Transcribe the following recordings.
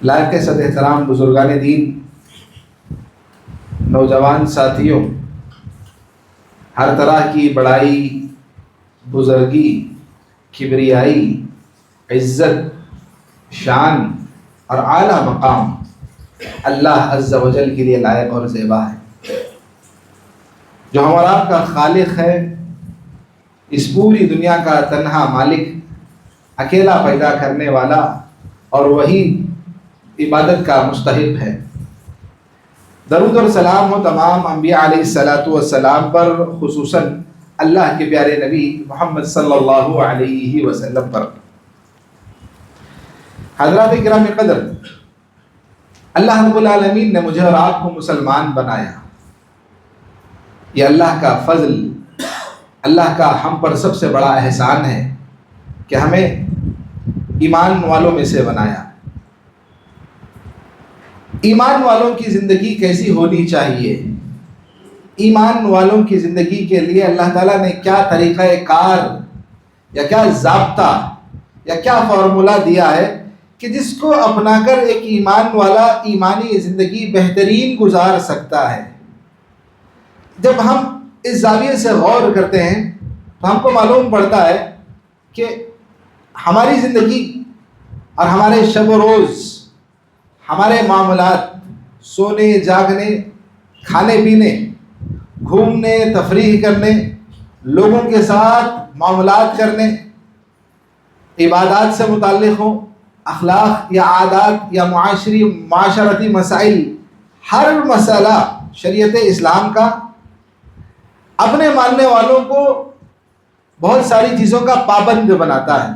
لائق صد احترام بزرگان دین، نوجوان ساتھیوں، ہر طرح کی بڑائی، بزرگی، کبریائی، عزت، شان اور اعلیٰ مقام اللہ عز و جل کے لیے لائق اور زیبا ہے، جو ہمارا آپ کا خالق ہے، اس پوری دنیا کا تنہا مالک، اکیلا پیدا کرنے والا، اور وہی عبادت کا مستحق ہے۔ درود اور سلام ہو تمام انبیاء علیہ الصلاۃ والسلام پر، خصوصاً اللہ کے پیارے نبی محمد صلی اللہ علیہ وسلم پر۔ حضرات کرام قدر، اللہ رب العالمین نے مجھے اور آپ کو مسلمان بنایا، یہ اللہ کا فضل، اللہ کا ہم پر سب سے بڑا احسان ہے کہ ہمیں ایمان والوں میں سے بنایا۔ ایمان والوں کی زندگی کیسی ہونی چاہیے؟ ایمان والوں کی زندگی کے لیے اللہ تعالیٰ نے کیا طریقہ کار یا کیا ضابطہ یا کیا فارمولہ دیا ہے کہ جس کو اپنا کر ایک ایمان والا ایمانی زندگی بہترین گزار سکتا ہے؟ جب ہم اس زاویے سے غور کرتے ہیں تو ہم کو معلوم پڑتا ہے کہ ہماری زندگی اور ہمارے شب و روز، ہمارے معاملات، سونے جاگنے، کھانے پینے، گھومنے تفریح کرنے، لوگوں کے ساتھ معاملات کرنے، عبادات سے متعلق ہوں، اخلاق یا عادات یا معاشرتی مسائل، ہر مسئلہ شریعت اسلام کا اپنے ماننے والوں کو بہت ساری چیزوں کا پابند بناتا ہے۔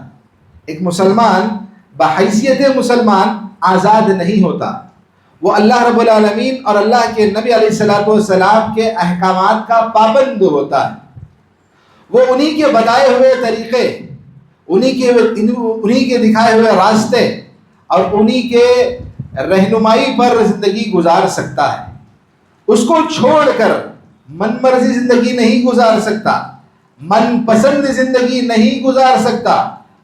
ایک مسلمان بحیثیت مسلمان آزاد نہیں ہوتا، وہ اللہ رب العالمین اور اللہ کے نبی علیہ الصلاۃ والسلام کے احکامات کا پابند ہوتا ہے۔ وہ انہی کے بتائے ہوئے طریقے، انہی کے دکھائے ہوئے راستے اور انہی کے رہنمائی پر زندگی گزار سکتا ہے۔ اس کو چھوڑ کر من مرضی زندگی نہیں گزار سکتا، من پسند زندگی نہیں گزار سکتا،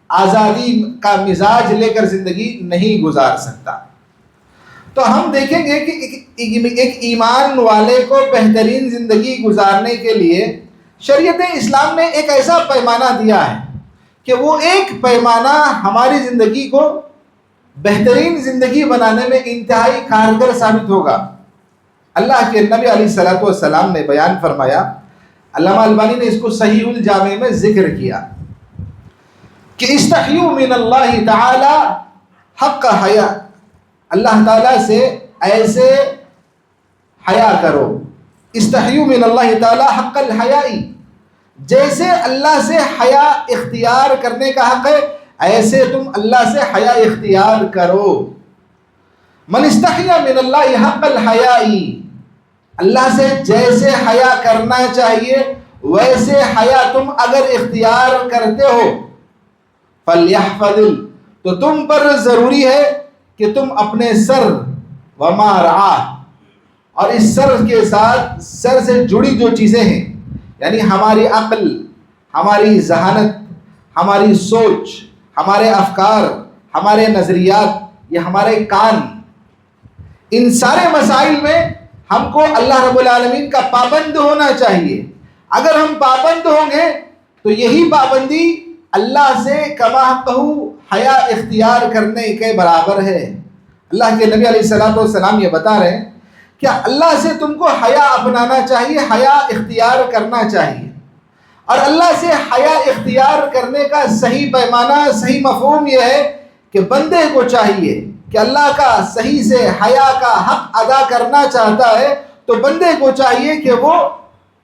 آزادی کا مزاج لے کر زندگی نہیں گزار سکتا۔ تو ہم دیکھیں گے کہ ایک ایمان والے کو بہترین زندگی گزارنے کے لیے شریعت اسلام نے ایک ایسا پیمانہ دیا ہے کہ وہ ایک پیمانہ ہماری زندگی کو بہترین زندگی بنانے میں انتہائی کارگر ثابت ہوگا۔ اللہ کے نبی علیہ الصلاۃ والسلام نے بیان فرمایا، علامہ البانی نے اس کو صحیح الجامع میں ذکر کیا کہ استحیوا من اللہ تعالی حق حیا، اللہ تعالیٰ سے ایسے حیا کرو، استحیوا من اللہ تعالی حق الحیاء، جیسے اللہ سے حیا اختیار کرنے کا حق ہے ایسے تم اللہ سے حیا اختیار کرو۔ من استحیا من اللہ حق الحیاء، اللہ سے جیسے حیا کرنا چاہیے ویسے حیا تم اگر اختیار کرتے ہو، فَلْيَحْفَظِ، تو تم پر ضروری ہے کہ تم اپنے سر وما رعا، اور اس سر کے ساتھ سر سے جڑی جو چیزیں ہیں، یعنی ہماری عقل، ہماری ذہانت، ہماری سوچ، ہمارے افکار، ہمارے نظریات، یہ ہمارے کان، ان سارے مسائل میں ہم کو اللہ رب العالمین کا پابند ہونا چاہیے۔ اگر ہم پابند ہوں گے تو یہی پابندی اللہ سے کما حقہ حیا اختیار کرنے کے برابر ہے۔ اللہ کے نبی علیہ الصلوۃ والسلام یہ بتا رہے ہیں کہ اللہ سے تم کو حیا اپنانا چاہیے، حیا اختیار کرنا چاہیے، اور اللہ سے حیا اختیار کرنے کا صحیح پیمانہ، صحیح مفہوم یہ ہے کہ بندے کو چاہیے کہ اللہ کا صحیح سے حیا کا حق ادا کرنا چاہتا ہے تو بندے کو چاہیے کہ وہ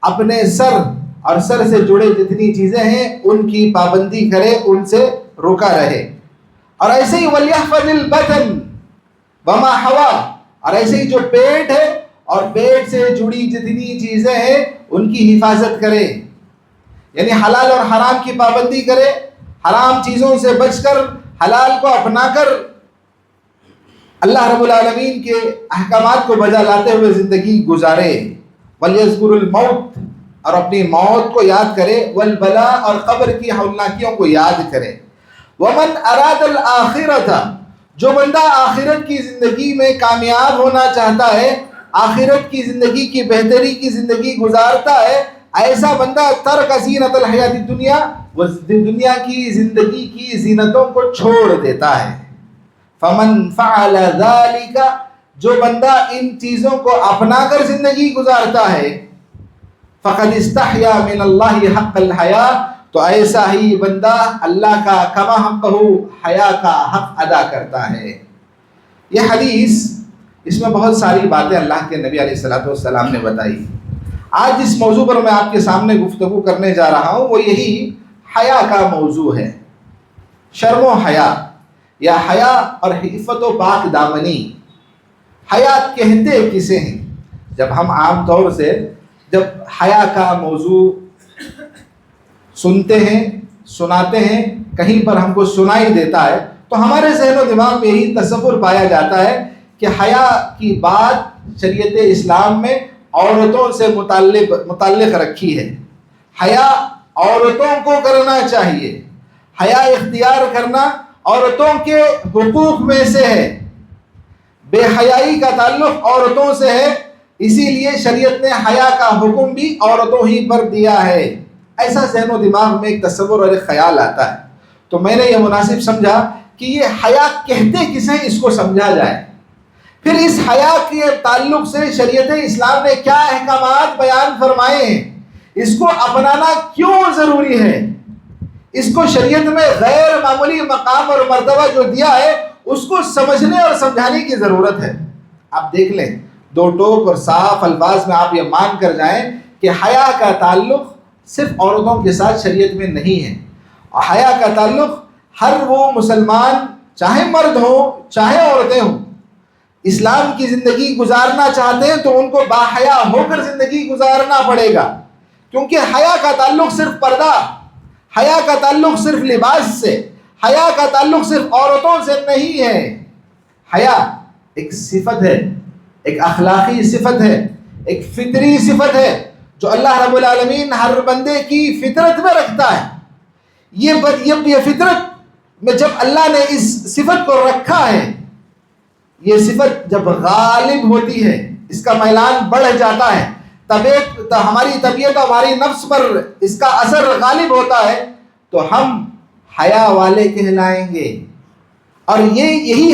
اپنے سر اور سر سے جڑے جتنی چیزیں ہیں ان کی پابندی کرے، ان سے روکا رہے۔ اور ایسے ہی وَلْيَحْفَظِ الْبَطَنَ وَمَا حَوَى، اور ایسے ہی جو پیٹ ہے اور پیٹ سے جڑی جتنی چیزیں ہیں ان کی حفاظت کرے، یعنی حلال اور حرام کی پابندی کرے، حرام چیزوں سے بچ کر حلال کو اپنا کر اللہ رب العالمین کے احکامات کو بجا لاتے ہوئے زندگی گزارے۔ وَلْيَذْكُرُ الْمَوْتَ، اور اپنی موت کو یاد کرے، وَالْبَلَاءَ، اور قبر کی ہولناکیوں کو یاد کرے۔ وَمَنْ أَرَادَ الْآخِرَةَ، جو بندہ آخرت کی زندگی میں کامیاب ہونا چاہتا ہے، آخرت کی زندگی کی بہتری کی زندگی گزارتا ہے، ایسا بندہ ترک زینت الحیات الدنیا، وہ دنیا کی زندگی کی زینتوں کو چھوڑ دیتا ہے۔ فمن فعل ذلك، جو بندہ ان چیزوں کو اپنا کر زندگی گزارتا ہے، فقد استحیا من اللہ حق الحیا، تو ایسا ہی بندہ اللہ کا کما حقہ حیا کا حق ادا کرتا ہے۔ یہ حدیث، اس میں بہت ساری باتیں اللہ کے نبی علیہ الصلوۃ والسلام نے بتائی۔ آج جس موضوع پر میں آپ کے سامنے گفتگو کرنے جا رہا ہوں وہ یہی حیا کا موضوع ہے، شرم و حیا یا حیا اور عفت و پاک دامنی۔ حیا کہتے کسے ہیں؟ جب ہم عام طور سے جب حیا کا موضوع سنتے ہیں، سناتے ہیں، کہیں پر ہم کو سنائی دیتا ہے، تو ہمارے ذہن و دماغ میں یہی تصور پایا جاتا ہے کہ حیا کی بات شریعت اسلام میں عورتوں سے متعلق رکھی ہے۔ حیا عورتوں کو کرنا چاہیے، حیا اختیار کرنا عورتوں کے حقوق میں سے ہے، بے حیائی کا تعلق عورتوں سے ہے، اسی لیے شریعت نے حیا کا حکم بھی عورتوں ہی پر دیا ہے۔ ایسا ذہن و دماغ میں ایک تصور اور ایک خیال آتا ہے، تو میں نے یہ مناسب سمجھا کہ یہ حیا کہتے کسے ہیں اس کو سمجھا جائے۔ پھر اس حیا کے تعلق سے شریعت اسلام نے کیا احکامات بیان فرمائے ہیں، اس کو اپنانا کیوں ضروری ہے، اس کو شریعت میں غیر معمولی مقام اور مرتبہ جو دیا ہے اس کو سمجھنے اور سمجھانے کی ضرورت ہے۔ آپ دیکھ لیں، دو ٹوک اور صاف الفاظ میں آپ یہ مان کر جائیں کہ حیا کا تعلق صرف عورتوں کے ساتھ شریعت میں نہیں ہے، اور حیا کا تعلق ہر وہ مسلمان، چاہے مرد ہوں چاہے عورتیں ہوں، اسلام کی زندگی گزارنا چاہتے ہیں تو ان کو باحیا ہو کر زندگی گزارنا پڑے گا، کیونکہ حیا کا تعلق صرف پردہ، حیا کا تعلق صرف لباس سے، حیا کا تعلق صرف عورتوں سے نہیں ہے۔ حیا ایک صفت ہے، ایک اخلاقی صفت ہے، ایک فطری صفت ہے جو اللہ رب العالمین ہر بندے کی فطرت میں رکھتا ہے۔ یہ فطرت میں جب اللہ نے اس صفت کو رکھا ہے، یہ صفت جب غالب ہوتی ہے، اس کا میلان بڑھ جاتا ہے، ہماری طبیعت اور ہماری نفس پر اس کا اثر غالب ہوتا ہے، تو ہم حیا والے کہلائیں گے۔ اور یہی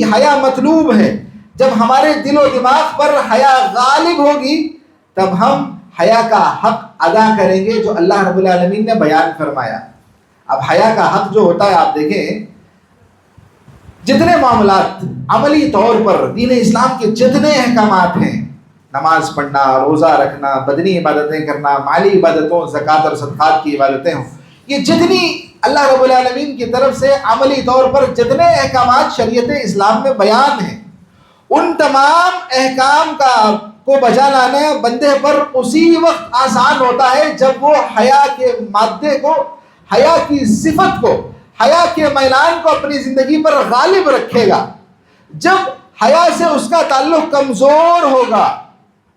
حیا مطلوب ہے۔ جب ہمارے دل و دماغ پر حیا غالب ہوگی تب ہم حیا کا حق ادا کریں گے جو اللہ رب العالمین نے بیان فرمایا۔ اب حیا کا حق جو ہوتا ہے، آپ دیکھیں جتنے معاملات عملی طور پر دین اسلام کے جتنے احکامات ہیں، نماز پڑھنا، روزہ رکھنا، بدنی عبادتیں کرنا، مالی عبادتوں، زکوٰۃ اور صدقات کی عبادتیں ہوں، یہ جتنی اللہ رب العالمین کی طرف سے عملی طور پر جتنے احکامات شریعت اسلام میں بیان ہیں، ان تمام احکام کو بجا لانا بندے پر اسی وقت آسان ہوتا ہے جب وہ حیا کے مادے کو، حیا کی صفت کو، حیا کے میلان کو اپنی زندگی پر غالب رکھے گا۔ جب حیا سے اس کا تعلق کمزور ہوگا،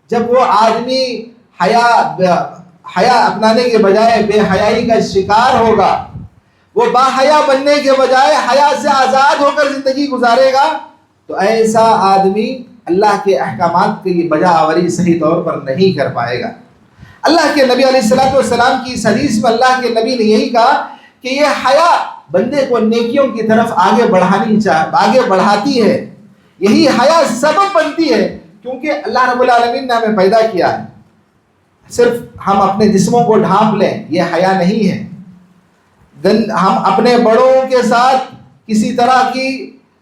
جب وہ آدمی حیا اپنانے کے بجائے بے حیائی کا شکار ہوگا، وہ باحیا بننے کے بجائے حیا سے آزاد ہو کر زندگی گزارے گا، تو ایسا آدمی اللہ کے احکامات کی بجا آوری صحیح طور پر نہیں کر پائے گا۔ اللہ کے نبی علیہ الصلوۃ والسلام کی اس حدیث میں اللہ کے نبی نے یہی کہا کہ یہ حیا بندے کو نیکیوں کی طرف آگے بڑھاتی ہے، یہی حیا سبب بنتی ہے، کیونکہ اللہ رب العالمین نے ہمیں پیدا کیا ہے۔ صرف ہم اپنے جسموں کو ڈھانپ لیں یہ حیا نہیں ہے، ہم اپنے بڑوں کے ساتھ کسی طرح کی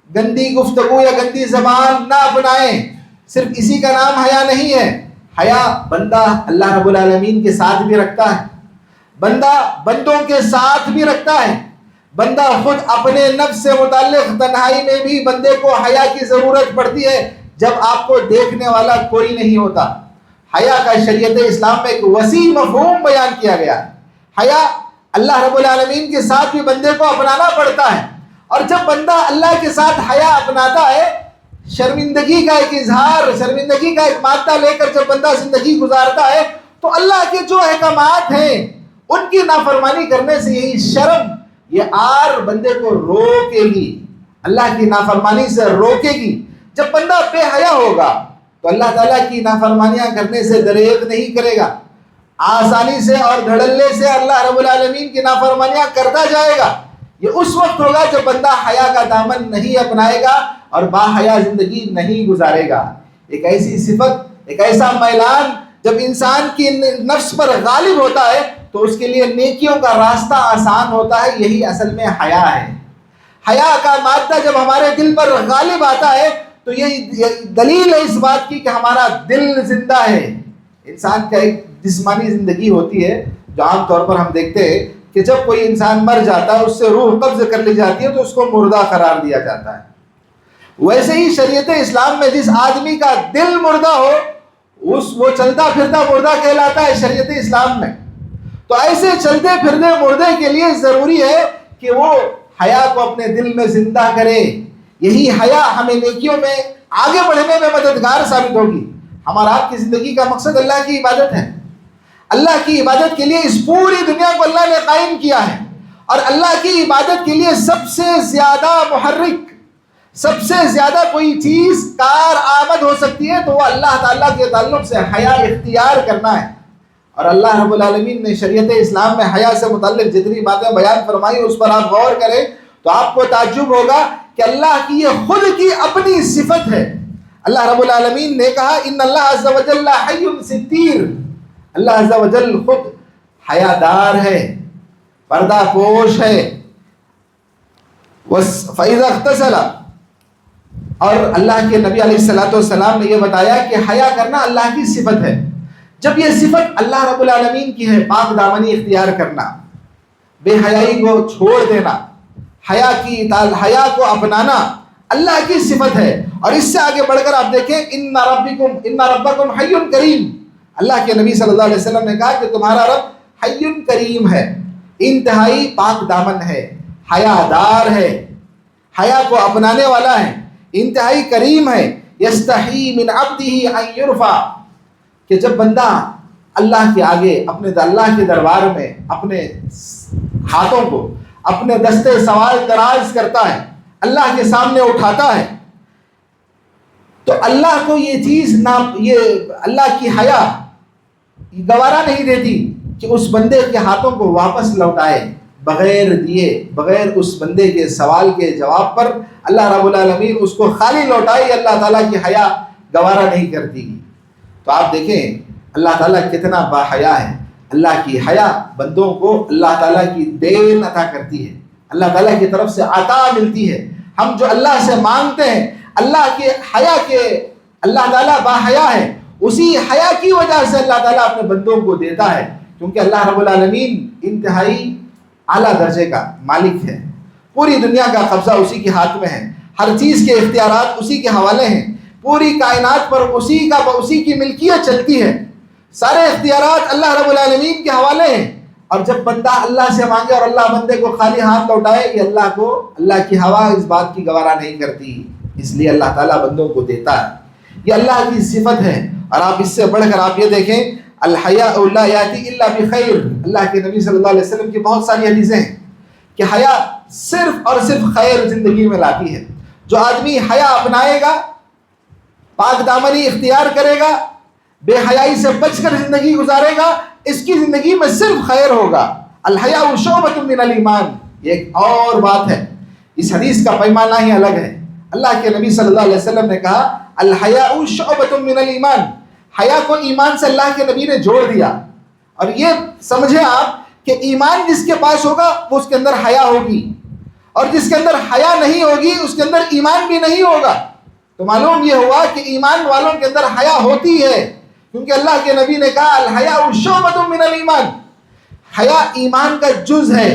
گندی گفتگو یا گندی زبان نہ اپنائیں، صرف اسی کا نام حیا نہیں ہے۔ حیا بندہ اللہ رب العالمین کے ساتھ بھی رکھتا ہے، بندہ بندوں کے ساتھ بھی رکھتا ہے، بندہ خود اپنے نفس سے متعلق تنہائی میں بھی بندے کو حیا کی ضرورت پڑتی ہے جب آپ کو دیکھنے والا کوئی نہیں ہوتا۔ حیا کا شریعت اسلام میں ایک وسیع مفہوم بیان کیا گیا ہے۔ حیا اللہ رب العالمین کے ساتھ بھی بندے کو اپنانا پڑتا ہے، اور جب بندہ اللہ کے ساتھ حیا اپناتا ہے، شرمندگی کا ایک اظہار، شرمندگی کا ایک مادہ لے کر جب بندہ زندگی گزارتا ہے، تو اللہ کے جو احکامات ہیں ان کی نافرمانی کرنے سے یہی شرم، یہ آر بندے کو روکے گی۔ اللہ کی نافرمانی سے روکے گی. جب بندہ بے حیا ہوگا تو اللہ تعالیٰ کی نافرمانیاں کرنے سے دریغ نہیں کرے گا. آسانی سے اور دھڑلے سے اللہ رب العالمین کی نافرمانیاں کرتا جائے گا. یہ اس وقت ہوگا جب بندہ حیا کا دامن نہیں اپنائے گا اور با حیا زندگی نہیں گزارے گا. ایک ایسی صفت، ایک ایسا میلان جب انسان کی نفس پر غالب ہوتا ہے تو اس کے لیے نیکیوں کا راستہ آسان ہوتا ہے. یہی اصل میں حیا ہے. حیا کا مادہ جب ہمارے دل پر غالب آتا ہے تو یہی دلیل ہے اس بات کی کہ ہمارا دل زندہ ہے. انسان کا ایک جسمانی زندگی ہوتی ہے جو عام طور پر ہم دیکھتے ہیں کہ جب کوئی انسان مر جاتا ہے، اس سے روح قبض کر لی جاتی ہے تو اس کو مردہ قرار دیا جاتا ہے. ویسے ہی شریعت اسلام میں جس آدمی کا دل مردہ ہو وہ چلتا پھرتا مردہ کہلاتا ہے شریعت اسلام میں. تو ایسے چلتے پھرتے مردے کے لیے ضروری ہے کہ وہ حیا کو اپنے دل میں زندہ کرے. یہی حیا ہمیں نیکیوں میں آگے بڑھنے میں مددگار ثابت ہوگی. ہمارا آپ کی زندگی کا مقصد اللہ کی عبادت ہے. اللہ کی عبادت کے لیے اس پوری دنیا کو اللہ نے قائم کیا ہے، اور اللہ کی عبادت کے لیے سب سے زیادہ محرک، سب سے زیادہ کوئی چیز کار آمد ہو سکتی ہے تو وہ اللہ تعالیٰ کے تعلق سے حیا اختیار کرنا ہے. اور اللہ رب العالمین نے شریعت اسلام میں حیا سے متعلق جتنی باتیں بیان فرمائی اس پر آپ غور کریں تو آپ کو تعجب ہوگا کہ اللہ کی یہ خود کی اپنی صفت ہے. اللہ رب العالمین نے کہا ان اللہ عز و جل حی ستیر. اللہ عز و جل خود حیادار ہے، پردہ پوش ہے. فَإِذَا اغْتَسَلَ، اور اللہ کے نبی علیہ السلام نے یہ بتایا کہ حیا کرنا اللہ کی صفت ہے. جب یہ صفت اللہ رب العالمین کی ہے، پاک دامنی اختیار کرنا، بے حیائی کو چھوڑ دینا، حیا کو اپنانا اللہ کی صفت ہے. اور اس سے آگے بڑھ کر آپ دیکھیں ان ربکم حی کریم. اللہ کے نبی صلی اللہ علیہ وسلم نے کہا کہ تمہارا رب حی کریم ہے، انتہائی پاک دامن ہے، حیا دار ہے، حیا کو اپنانے والا ہے، انتہائی کریم ہے. یستحی من عبدہ ان یرفع، کہ جب بندہ اللہ کے آگے اپنے اللہ کے دربار میں اپنے ہاتھوں کو اپنے دستے سوال دراز کرتا ہے، اللہ کے سامنے اٹھاتا ہے تو اللہ کو یہ چیز یہ اللہ کی حیا گوارا نہیں دیتی کہ اس بندے کے ہاتھوں کو واپس لوٹائے بغیر دیے، بغیر اس بندے کے سوال کے جواب پر اللہ رب العالمین اس کو خالی لوٹائے. اللہ تعالیٰ کی حیا گوارا نہیں کرتی. تو آپ دیکھیں اللہ تعالیٰ کتنا باحیا ہے. اللہ کی حیا بندوں کو اللہ تعالیٰ کی دین عطا کرتی ہے، اللہ تعالیٰ کی طرف سے عطا ملتی ہے. ہم جو اللہ سے مانگتے ہیں اللہ کے حیا کے، اللہ تعالیٰ باحیا ہے، اسی حیا کی وجہ سے اللہ تعالیٰ اپنے بندوں کو دیتا ہے، کیونکہ اللہ رب العالمین انتہائی اعلیٰ درجے کا مالک ہے. پوری دنیا کا قبضہ اسی کے ہاتھ میں ہے، ہر چیز کے اختیارات اسی کے حوالے ہیں، پوری کائنات پر اسی کی ملکیت چلتی ہے، سارے اختیارات اللہ رب العالمین کے حوالے ہیں. اور جب بندہ اللہ سے مانگے اور اللہ بندے کو خالی ہاتھ لوٹائے، یہ اللہ کی ہوا اس بات کی گوارا نہیں کرتی، اس لیے اللہ تعالیٰ بندوں کو دیتا ہے. یہ اللہ کی صفت ہے. اور آپ اس سے بڑھ کر آپ یہ دیکھیں الحیاء لا یاتی الا بخیر. اللہ کے نبی صلی اللہ علیہ وسلم کی بہت ساری حدیثیں ہیں کہ حیا صرف اور صرف خیر زندگی میں لاتی ہے. جو آدمی حیا اپنائے گا، پاک دامنی اختیار کرے گا، بے حیائی سے بچ کر زندگی گزارے گا، اس کی زندگی میں صرف خیر ہوگا. الحیاء شعبۃ من الایمان، یہ ایک اور بات ہے. اس حدیث کا پیمانہ ہی الگ ہے. اللہ کے نبی صلی اللہ علیہ وسلم نے کہا الحیاء شعبۃ من الایمان. حیا کو ایمان سے اللہ کے نبی نے جوڑ دیا. اور یہ سمجھیں آپ کہ ایمان جس کے پاس ہوگا وہ اس کے اندر حیا ہوگی، اور جس کے اندر حیا نہیں ہوگی اس کے اندر ایمان بھی نہیں ہوگا. تو معلوم یہ ہوا کہ ایمان والوں کے اندر حیا ہوتی ہے، کیونکہ اللہ کے نبی نے کہا الحیاء شعبۃ من الایمان. حیا ایمان کا جز ہے،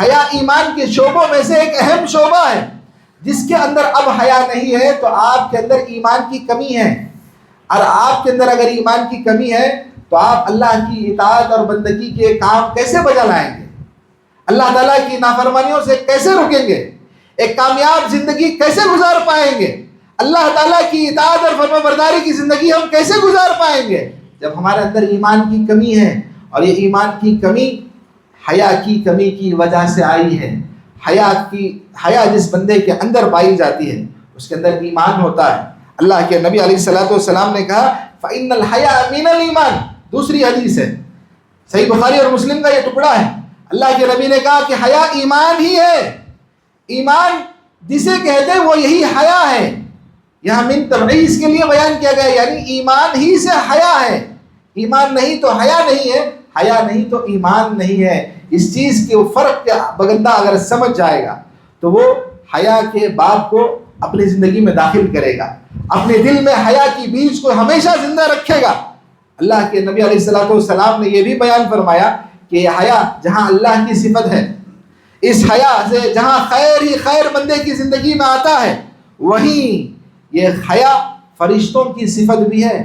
حیا ایمان کے شعبوں میں سے ایک اہم شعبہ ہے. جس کے اندر اب حیا نہیں ہے تو آپ کے اندر ایمان کی کمی ہے. اور آپ کے اندر اگر ایمان کی کمی ہے تو آپ اللہ کی اطاعت اور بندگی کے کام کیسے بجا لائیں گے؟ اللہ تعالیٰ کی نافرمانیوں سے کیسے رکیں گے؟ ایک کامیاب زندگی کیسے گزار پائیں گے؟ اللہ تعالیٰ کی اطاعت اور فرما برداری کی زندگی ہم کیسے گزار پائیں گے جب ہمارے اندر ایمان کی کمی ہے؟ اور یہ ایمان کی کمی حیا کی کمی کی وجہ سے آئی ہے. حیا جس بندے کے اندر پائی جاتی ہے اس کے اندر ایمان ہوتا ہے. اللہ کے نبی علیہ الصلوۃ والسلام نے کہا فإن الحیاء من الایمان. دوسری حدیث ہے, صحیح بخاری اور مسلم کا یہ ٹکڑا ہے. اللہ کے نبی نے کہا کہ حیا ایمان ہی ہے. ایمان جسے کہتے ہیں وہ یہی حیا ہے. یہاں من تبعیض کے لیے بیان کیا گیا, یعنی ایمان ہی سے حیا ہے. ایمان نہیں تو حیا نہیں ہے, حیا نہیں تو ایمان نہیں ہے. اس چیز کے فرق کے بندہ اگر سمجھ جائے گا تو وہ حیا کے بات کو اپنی زندگی میں داخل کرے گا, اپنے دل میں حیا کی بیج کو ہمیشہ زندہ رکھے گا. اللہ کے نبی علیہ الصلوۃ والسلام نے یہ بھی بیان فرمایا کہ یہ حیا جہاں اللہ کی صفت ہے, اس حیا سے جہاں خیر ہی خیر بندے کی زندگی میں آتا ہے, وہیں یہ حیا فرشتوں کی صفت بھی ہے.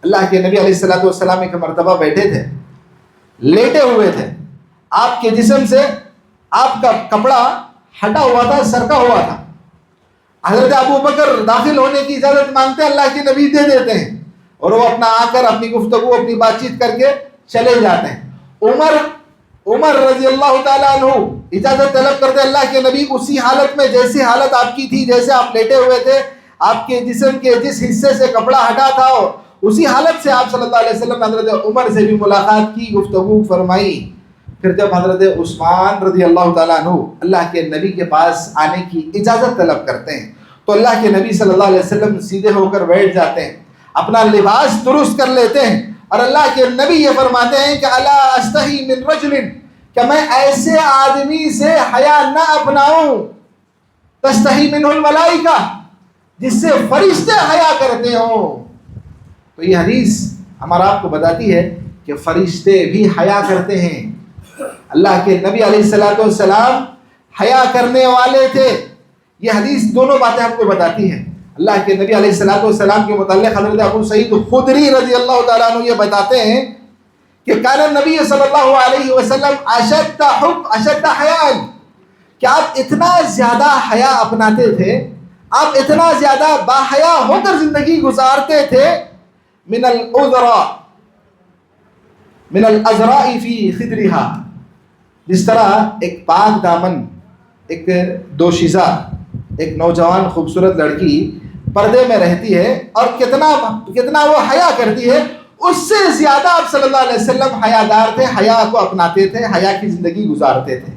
اللہ کے نبی علیہ الصلوۃ والسلام ایک مرتبہ بیٹھے تھے, لیٹے ہوئے تھے, آپ کے جسم سے آپ کا کپڑا ہٹا ہوا تھا, سرکا ہوا تھا. حضرت ابو بکر داخل ہونے کی اجازت مانگتے ہیں, اللہ کے نبی دے دیتے ہیں, اور وہ اپنا آ کر اپنی گفتگو اپنی بات چیت کر کے چلے جاتے ہیں. عمر رضی اللہ تعالیٰ عنہ اجازت طلب کرتے, اللہ کے نبی اسی حالت میں جیسی حالت آپ کی تھی, جیسے آپ لیٹے ہوئے تھے, آپ کے جسم کے جس حصے سے کپڑا ہٹا تھا اسی حالت سے آپ صلی اللہ علیہ وسلم نے حضرت عمر سے بھی ملاقات کی, گفتگو فرمائی. پھر جب حضرت عثمان رضی اللہ تعالیٰ عنہ اللہ کے نبی کے پاس آنے کی اجازت طلب کرتے ہیں تو اللہ کے نبی صلی اللہ علیہ وسلم سیدھے ہو کر بیٹھ جاتے ہیں, اپنا لباس درست کر لیتے ہیں, اور اللہ کے نبی یہ فرماتے ہیں کہ الا استحی من رجل, کہ میں ایسے آدمی سے حیا نہ اپناؤں تستحی منہ الملائکہ, جس سے فرشتے حیا کرتے ہوں. تو یہ حدیث ہمارا آپ کو بتاتی ہے کہ فرشتے بھی حیا کرتے ہیں. اللہ کے نبی علیہ الصلوۃ والسلام حیا کرنے والے تھے. یہ حدیث دونوں باتیں ہم کو بتاتی ہیں. اللہ کے نبی علیہ الصلوۃ والسلام کے متعلق حضرت ابو سعید خدری رضی اللہ تعالیٰ عنہ یہ بتاتے ہیں کہ کان النبی صلی اللہ علیہ وسلم اشد حیاء, کہ آپ اتنا زیادہ حیا اپناتے تھے, آپ اتنا زیادہ باحیا ہو کر زندگی گزارتے تھے, من الازراء فی خدرها, جس طرح ایک پاک دامن, ایک دوشیزہ, ایک نوجوان خوبصورت لڑکی پردے میں رہتی ہے اور کتنا وہ حیا کرتی ہے, اس سے زیادہ آپ صلی اللہ علیہ وسلم حیادار تھے, حیا کو اپناتے تھے, حیا کی زندگی گزارتے تھے.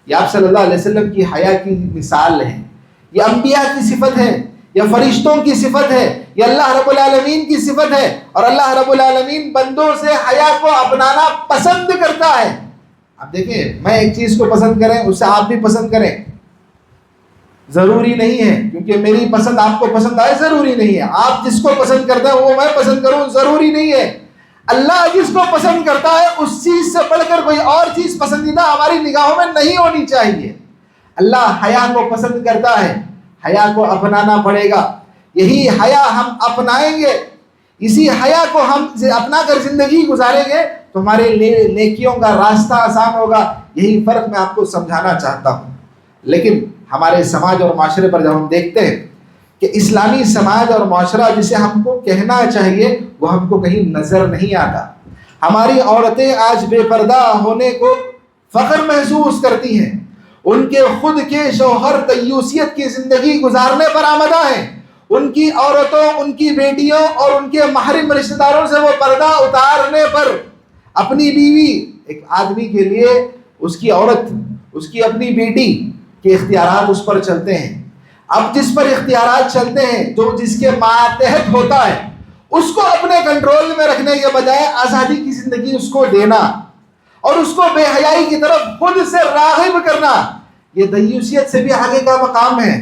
یہ آپ صلی اللہ علیہ وسلم کی حیا کی مثال ہے. یہ انبیاء کی صفت ہے, یہ فرشتوں کی صفت ہے, یہ اللہ رب العالمین کی صفت ہے, اور اللہ رب العالمین بندوں سے حیا کو اپنانا پسند کرتا ہے. اب دیکھیں, میں ایک چیز کو پسند کریں اس سے آپ بھی پسند کریں, ضروری نہیں ہے, کیونکہ میری پسند آپ کو پسند آئے ضروری نہیں ہے. آپ جس کو پسند کرتے ہیں وہ میں پسند کروں ضروری نہیں ہے. اللہ جس کو پسند کرتا ہے اس چیز سے بڑھ کر کوئی اور چیز پسندیدہ ہماری نگاہوں میں نہیں ہونی چاہیے. اللہ حیا کو پسند کرتا ہے, حیا کو اپنانا پڑے گا. یہی حیا ہم اپنائیں گے, اسی حیا کو ہم اپنا کر زندگی گزاریں گے تو ہمارے نیکیوں کا راستہ آسان ہوگا. یہی فرق میں آپ کو سمجھانا چاہتا ہوں. لیکن ہمارے سماج اور معاشرے پر جب ہم دیکھتے ہیں کہ اسلامی سماج اور معاشرہ جسے ہم کو کہنا چاہیے وہ ہم کو کہیں نظر نہیں آتا. ہماری عورتیں آج بے پردہ ہونے کو فخر محسوس کرتی ہیں, ان کے خود کے شوہر دیوسیت کی زندگی گزارنے پر آمدہ ہیں, ان کی عورتوں, ان کی بیٹیوں اور ان کے محرم رشتہ داروں سے وہ پردہ اتارنے پر اپنی بیوی, ایک آدمی کے لیے اس کی عورت, اس کی اپنی بیٹی کے اختیارات اس پر چلتے ہیں. اب جس پر اختیارات چلتے ہیں, جو جس کے ماتحت ہوتا ہے, اس کو اپنے کنٹرول میں رکھنے کے بجائے آزادی کی زندگی اس کو دینا اور اس کو بے حیائی کی طرف خود سے راغب کرنا, یہ دیوسیت سے بھی آگے کا مقام ہے.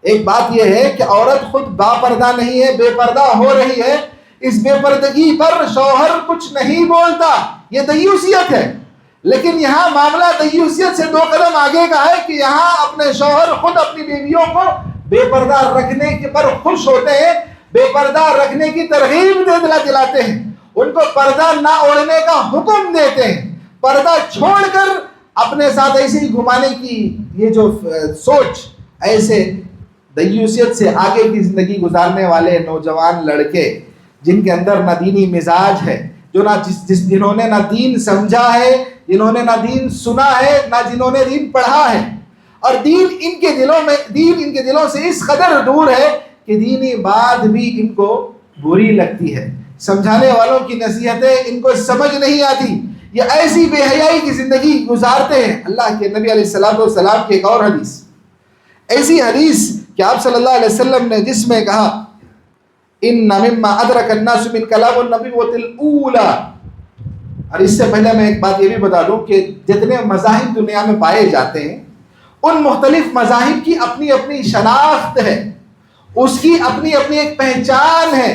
ایک بات یہ ہے کہ عورت خود با پردہ نہیں ہے, بے پردہ ہو رہی ہے, اس بے پردگی پر شوہر کچھ نہیں بولتا, یہ دیوسیت ہے. لیکن یہاں معاملہ دیوسیت سے 2 قدم آگے کا ہے کہ یہاں اپنے شوہر خود اپنی بیویوں کو بے پردہ رکھنے کے پر خوش ہوتے ہیں, بے پردہ رکھنے کی ترغیب دلاتے ہیں, ان کو پردہ نہ اوڑھنے کا حکم دیتے ہیں. پردہ چھوڑ کر اپنے ساتھ ایسے ہی گھمانے کی یہ جو سوچ, ایسے دیوسیت سے آگے کی زندگی گزارنے والے نوجوان لڑکے جن کے اندر نہ دینی مزاج ہے, جو نہ جنہوں نے نہ دین سمجھا ہے, جنہوں نے نہ دین سنا ہے, نہ جنہوں نے دین پڑھا ہے, اور دین ان کے دلوں سے اس قدر دور ہے کہ دینی بات بھی ان کو بری لگتی ہے، سمجھانے والوں کی نصیحتیں ان کو سمجھ نہیں آتی، یہ ایسی بے حیائی کی زندگی گزارتے ہیں۔ اللہ کے نبی علیہ السلام کی ایک اور حدیث، ایسی حدیث کہ آپ صلی اللہ علیہ وسلم نے جس میں کہا ان مما ادرک الناس من کلام النبوۃ الاولی، اور اس سے پہلے میں ایک بات یہ بھی بتا دوں کہ جتنے مذاہب دنیا میں پائے جاتے ہیں ان مختلف مذاہب کی اپنی اپنی شناخت ہے، اس کی اپنی اپنی ایک پہچان ہے،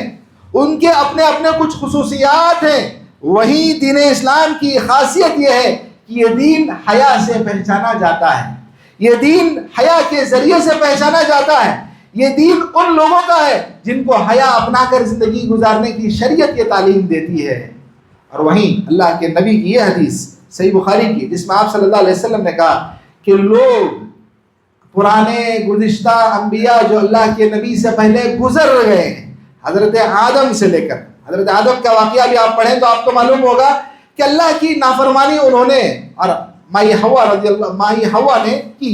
ان کے اپنے اپنے کچھ خصوصیات ہیں۔ وہی دین اسلام کی خاصیت یہ ہے کہ یہ دین حیا سے پہچانا جاتا ہے، یہ دین حیا کے ذریعے سے پہچانا جاتا ہے، یہ دین ان لوگوں کا ہے جن کو حیا اپنا کر زندگی گزارنے کی شریعت یہ تعلیم دیتی ہے۔ اور وہیں اللہ کے نبی کی یہ حدیث صحیح بخاری کی جس میں آپ صلی اللہ علیہ وسلم نے کہا کہ لوگ پرانے گزشتہ انبیاء جو اللہ کے نبی سے پہلے گزر گئے ہیں، حضرت آدم سے لے کر حضرت آدم کا واقعہ بھی آپ پڑھیں تو آپ کو معلوم ہوگا کہ اللہ کی نافرمانی انہوں نے اور مائی ہوا نے کی۔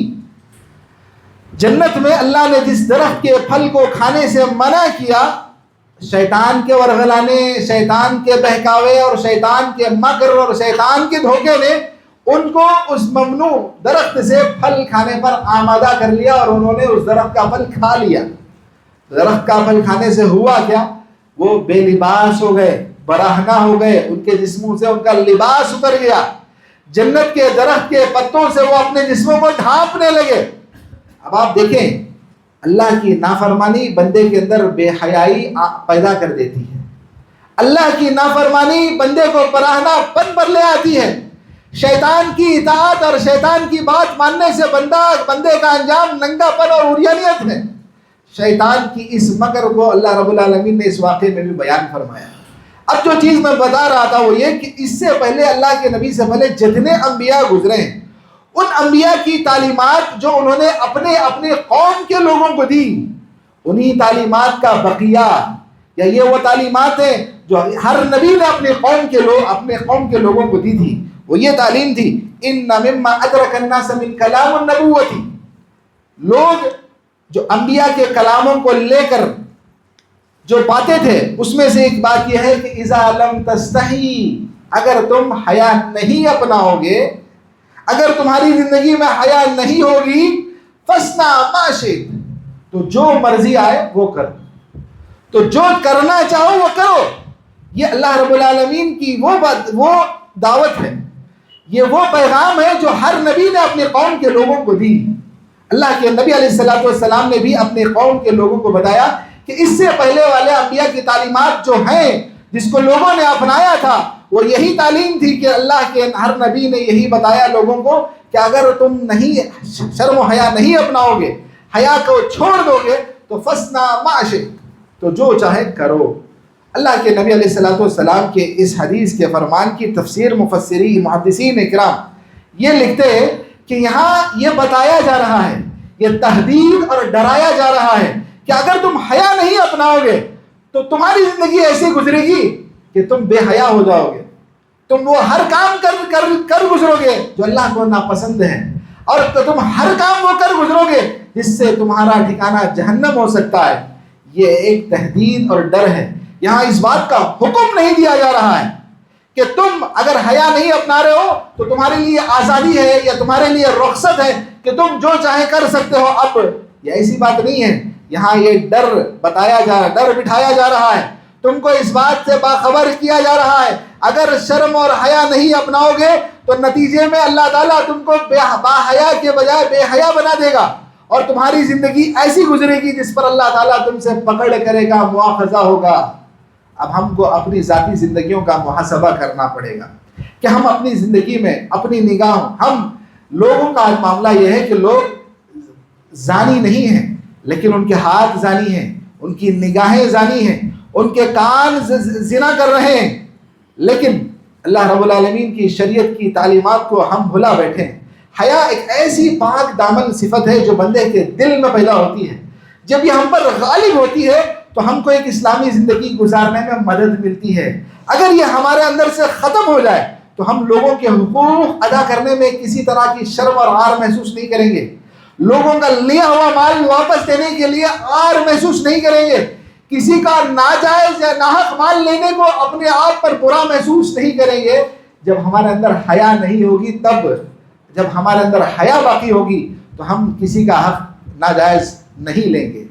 جنت میں اللہ نے جس درخت کے پھل کو کھانے سے منع کیا، شیطان کے ورغلانے، شیطان کے بہکاوے اور شیطان کے مکر اور شیطان کے دھوکے نے ان کو اس ممنوع درخت سے پھل کھانے پر آمادہ کر لیا اور انہوں نے اس درخت کا پھل کھا لیا۔ درخت کا پھل کھانے سے ہوا کیا؟ وہ بے لباس ہو گئے، برہنہ ہو گئے، ان کے جسموں سے ان کا لباس اتر گیا، جنت کے درخت کے پتوں سے وہ اپنے جسموں کو ڈھانپنے لگے۔ اب آپ دیکھیں اللہ کی نافرمانی بندے کے اندر بے حیائی پیدا کر دیتی ہے، اللہ کی نافرمانی بندے کو برہنہ پن پر لے آتی ہے، شیطان کی اطاعت اور شیطان کی بات ماننے سے بندے کا انجام ننگا پن اور عریانیت ہے۔ شیطان کی اس مکر کو اللہ رب العالمین نے اس واقعے میں بھی بیان فرمایا۔ اب جو چیز میں بتا رہا تھا وہ یہ کہ اس سے پہلے اللہ کے نبی سے پہلے جتنے انبیاء گزرے ہیں ان انبیاء کی تعلیمات جو انہوں نے اپنے قوم کے لوگوں کو دی، انہی تعلیمات کا بقیہ یا یہ وہ تعلیمات ہیں جو ہر نبی نے اپنے قوم کے لوگوں کو دی تھی۔ وہ یہ تعلیم تھی ان مما ادرک الناس من کلام النبوۃ، لوگ جو انبیاء کے کلاموں کو لے کر جو باتیں تھے اس میں سے ایک بات یہ ہے کہ اذا لم تستحی، اگر تم حیا نہیں اپناؤ گے، اگر تمہاری زندگی میں حیا نہیں ہوگی، فاصنع ما شئت، تو جو مرضی آئے وہ کر، تو جو کرنا چاہو وہ کرو۔ یہ اللہ رب العالمین کی وہ دعوت ہے، یہ وہ پیغام ہے جو ہر نبی نے اپنے قوم کے لوگوں کو دی۔ اللہ کے نبی علیہ السلام نے بھی اپنے قوم کے لوگوں کو بتایا کہ اس سے پہلے والے انبیاء کی تعلیمات جو ہیں جس کو لوگوں نے اپنایا تھا وہ یہی تعلیم تھی کہ اللہ کے ہر نبی نے یہی بتایا لوگوں کو کہ اگر تم نہیں شرم و حیا نہیں اپناؤ گے، حیا کو چھوڑ دو گے تو فاصنع ما شئت، تو جو چاہے کرو۔ اللہ کے نبی علیہ السلام کے اس حدیث کے فرمان کی تفسیر محدثین اکرام یہ لکھتے ہیں کہ یہاں یہ بتایا جا رہا ہے، یہ تحدید اور ڈرایا جا رہا ہے کہ اگر تم حیا نہیں اپناؤ گے تو تمہاری زندگی ایسی گزرے گی کہ تم بے حیا ہو جاؤ گے، تم وہ ہر کام کر گزرو گے جو اللہ کو ناپسند ہے، اور تم ہر کام وہ کر گزرو گے جس سے تمہارا ٹھکانہ جہنم ہو سکتا ہے۔ یہ ایک تحدید اور ڈر ہے۔ یہاں اس بات کا حکم نہیں دیا جا رہا ہے کہ تم اگر حیا نہیں اپنا رہے ہو تو تمہارے لیے آزادی ہے یا تمہارے لیے رخصت ہے کہ تم جو چاہے کر سکتے ہو۔ اب یہ ایسی بات نہیں ہے، یہاں یہ ڈر بٹھایا جا رہا ہے، تم کو اس بات سے باخبر کیا جا رہا ہے اگر شرم اور حیا نہیں اپناؤ گے تو نتیجے میں اللہ تعالیٰ تم کو با حیا کے بجائے بے حیا بنا دے گا اور تمہاری زندگی ایسی گزرے گی جس پر اللہ تعالیٰ تم سے پکڑ کرے گا، مواخذہ ہوگا۔ اب ہم کو اپنی ذاتی زندگیوں کا محاسبہ کرنا پڑے گا کہ ہم اپنی زندگی میں اپنی نگاہوں لوگوں کا معاملہ یہ ہے کہ لوگ زانی نہیں ہیں لیکن ان کے ہاتھ زانی ہیں، ان کی نگاہیں زانی ہیں، ان کے کان زنا کر رہے ہیں، لیکن اللہ رب العالمین کی شریعت کی تعلیمات کو ہم بھلا بیٹھے ہیں۔ حیا ایک ایسی پاک دامن صفت ہے جو بندے کے دل میں پیدا ہوتی ہے، جب یہ ہم پر غالب ہوتی ہے تو ہم کو ایک اسلامی زندگی گزارنے میں مدد ملتی ہے۔ اگر یہ ہمارے اندر سے ختم ہو جائے تو ہم لوگوں کے حقوق ادا کرنے میں کسی طرح کی شرم اور عار محسوس نہیں کریں گے، لوگوں کا لیا ہوا مال واپس دینے کے لیے آر محسوس نہیں کریں گے، کسی کا ناجائز یا ناحق مال لینے کو اپنے آپ پر برا محسوس نہیں کریں گے۔ جب ہمارے اندر حیا نہیں ہوگی، تب جب ہمارے اندر حیا باقی ہوگی تو ہم کسی کا حق ناجائز نہیں لیں گے،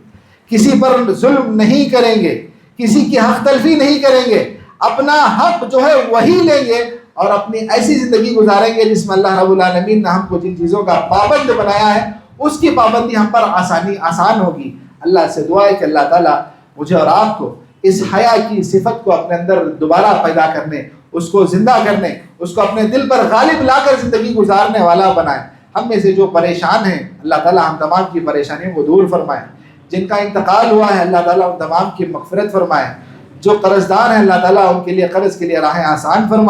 کسی پر ظلم نہیں کریں گے، کسی کی حق تلفی نہیں کریں گے، اپنا حق جو ہے وہی لیں گے اور اپنی ایسی زندگی گزاریں گے جس میں اللہ رب العالمین نے ہم کو جن چیزوں کا پابند بنایا ہے اس کی پابندی ہم پر آسان ہوگی۔ اللہ سے دعا ہے کہ اللہ تعالیٰ مجھے اور آپ کو اس حیا کی صفت کو اپنے اندر دوبارہ پیدا کرنے، اس کو زندہ کرنے، اس کو اپنے دل پر غالب لا کر زندگی گزارنے والا بنائے۔ ہم میں سے جو پریشان ہیں اللہ تعالیٰ ہم تمام کی پریشانیوں کو دور فرمائے، جن کا انتقال ہوا ہے اللہ تعالیٰ ان تمام کی مغفرت فرمائے، جو قرض دار ہیں اللہ تعالیٰ ان کے لیے قرض کے لیے راہیں آسان فرمائے۔